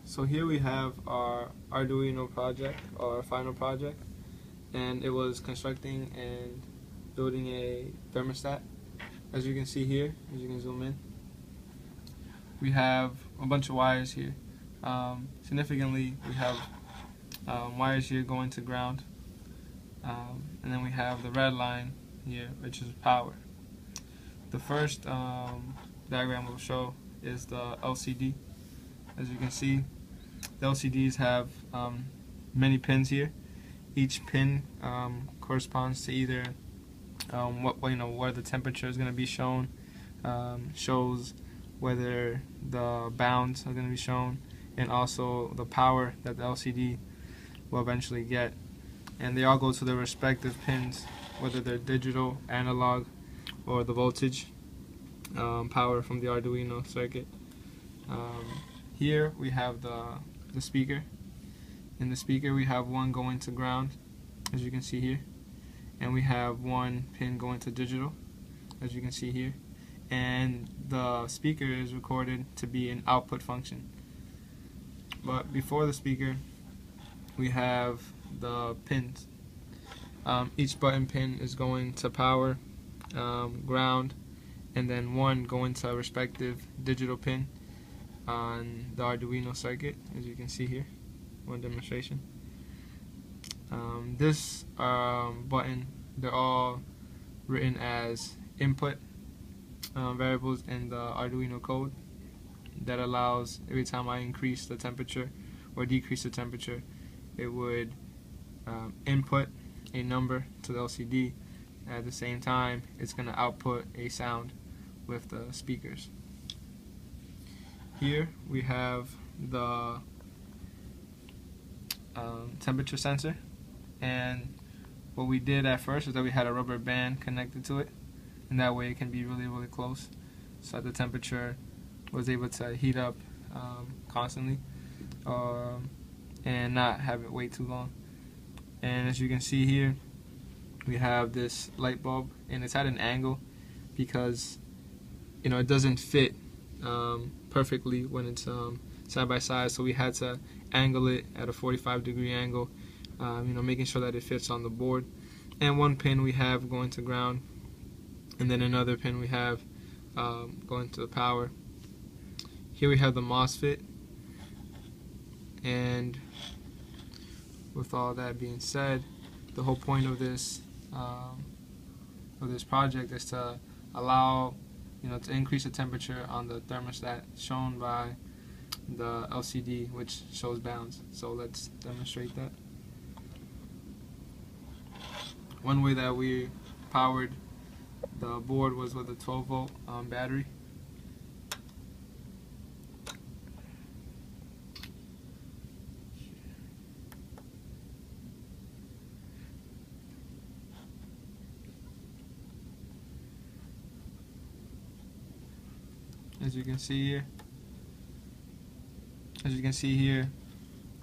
So here we have our Arduino project, or final project, and it was constructing and building a thermostat. As you can see here, as you can zoom in, we have a bunch of wires here. Significantly, we have wires here going to ground, and then we have the red line here, which is power. The first diagram we'll show is the LCD. As you can see, the LCDs have many pins here. Each pin corresponds to either where the temperature is going to be shown, shows whether the bounds are going to be shown, and also the power that the LCD will eventually get. And they all go to their respective pins, whether they're digital, analog, or the voltage power from the Arduino circuit. Here we have the speaker. In the speaker we have one going to ground, as you can see here, and we have one pin going to digital, as you can see here, and the speaker is recorded to be an output function. But before the speaker we have the pins. Each button pin is going to power, ground, and then one going to a respective digital pin on the Arduino circuit, as you can see here, one demonstration. This button, they're all written as input variables in the Arduino code. That allows, every time I increase the temperature or decrease the temperature, it would input a number to the LCD. At the same time, it's going to output a sound with the speakers. Here we have the temperature sensor, and what we did at first is that we had a rubber band connected to it, and that way it can be really close, so that the temperature was able to heat up constantly and not have it wait too long. And as you can see here, we have this light bulb, and it's at an angle because it doesn't fit perfectly when it's side by side, so we had to angle it at a 45-degree angle, making sure that it fits on the board. And one pin we have going to ground, and then another pin we have going to the power. Here we have the MOSFET, and with all that being said, the whole point of this project is to allow to increase the temperature on the thermostat shown by the LCD, which shows bounds. So let's demonstrate that. One way that we powered the board was with a 12-volt battery. As you can see here,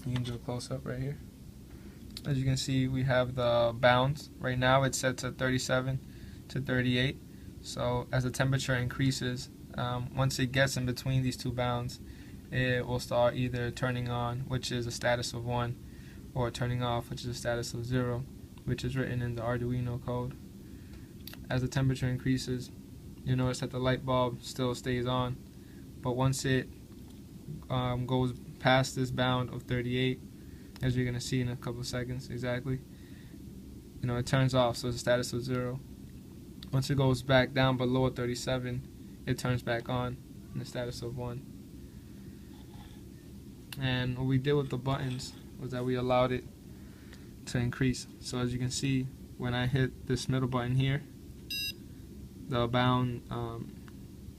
you can do a close-up right here. As you can see, we have the bounds. Right now it's set to 37 to 38. So as the temperature increases, once it gets in between these two bounds, it will start either turning on, which is a status of 1, or turning off, which is a status of 0, which is written in the Arduino code. As the temperature increases, you notice that the light bulb still stays on, but once it goes past this bound of 38, as you're going to see in a couple of seconds exactly, it turns off, so it's a status of 0. Once it goes back down below 37, it turns back on in the status of 1. And what we did with the buttons was that we allowed it to increase. So as you can see, when I hit this middle button here, the bound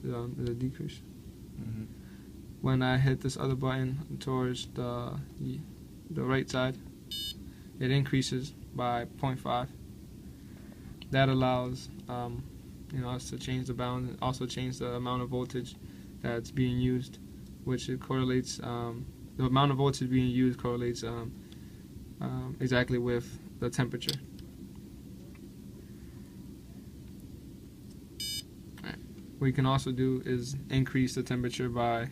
the decrease. When I hit this other button towards the right side, it increases by 0.5. That allows us to change the bound and also change the amount of voltage that's being used, which it correlates. The amount of voltage being used correlates exactly with the temperature. What you can also do is increase the temperature by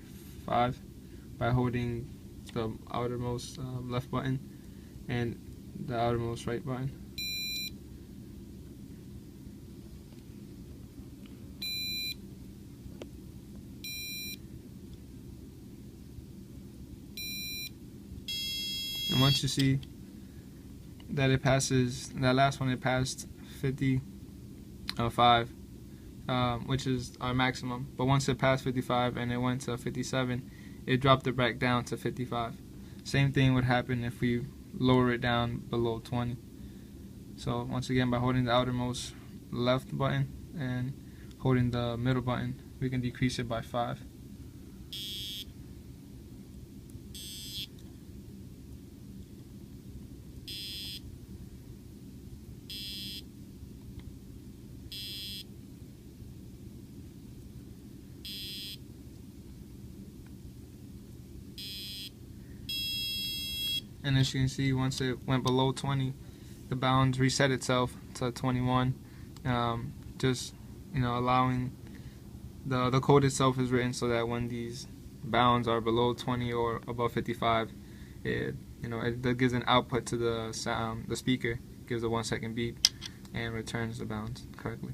5 by holding the outermost left button and the outermost right button. And once you see that it passes, that last one, it passed 55, which is our maximum. But once it passed 55 and it went to 57, it dropped it back down to 55. Same thing would happen if we lower it down below 20. So once again, by holding the outermost left button and holding the middle button, we can decrease it by 5. And as you can see, once it went below 20, the bounds reset itself to 21. Just allowing the code itself is written so that when these bounds are below 20 or above 55, it gives an output to the speaker, gives a 1 second beep, and returns the bounds correctly.